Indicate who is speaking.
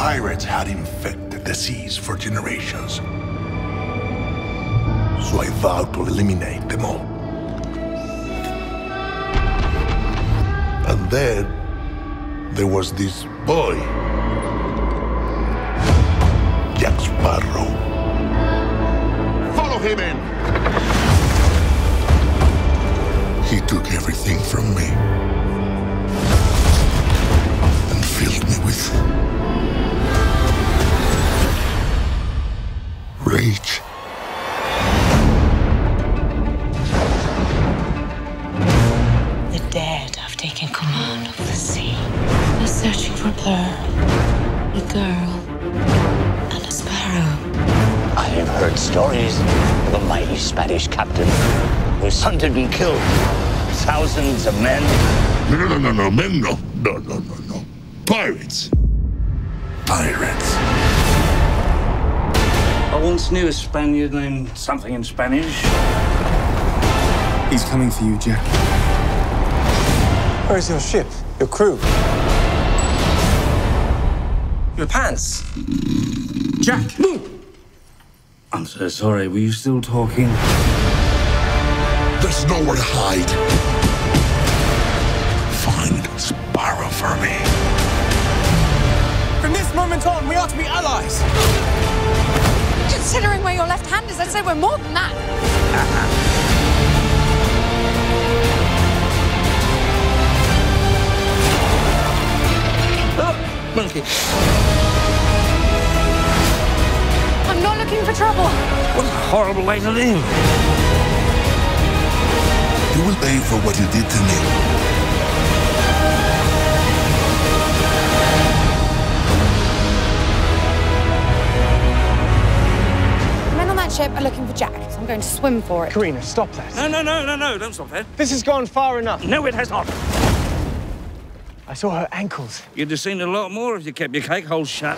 Speaker 1: Pirates had infected the seas for generations. So I vowed to eliminate them all. And then there was this boy, Jack Sparrow. Follow him in! He took everything from me and filled me with rage.
Speaker 2: The dead have taken command of the sea. They're searching for a pearl, a girl, and a sparrow.
Speaker 3: I have heard stories of a mighty Spanish captain who's hunted and killed thousands of men.
Speaker 1: No, men, no. Pirates. Pirates.
Speaker 4: I once knew a Spaniard named something in Spanish.
Speaker 5: He's coming for you, Jack.
Speaker 6: Where's your ship? Your crew? Your pants?
Speaker 5: Jack!
Speaker 4: I'm so sorry, were you still talking?
Speaker 1: There's nowhere to hide. Find Sparrow for me.
Speaker 6: From this moment on, we are to be allies.
Speaker 7: Considering where your left hand is, I'd say we're more than that.
Speaker 4: Oh, monkey.
Speaker 7: I'm not looking for trouble.
Speaker 4: What a horrible way to live.
Speaker 1: You will pay for what you did to me.
Speaker 7: The men on that ship are looking for Jack, so I'm going to swim for it.
Speaker 6: Karina, stop that.
Speaker 4: No, don't stop that.
Speaker 6: This has gone far enough.
Speaker 4: No, it has not.
Speaker 6: I saw her ankles.
Speaker 4: You'd have seen a lot more if you kept your cake hole shut.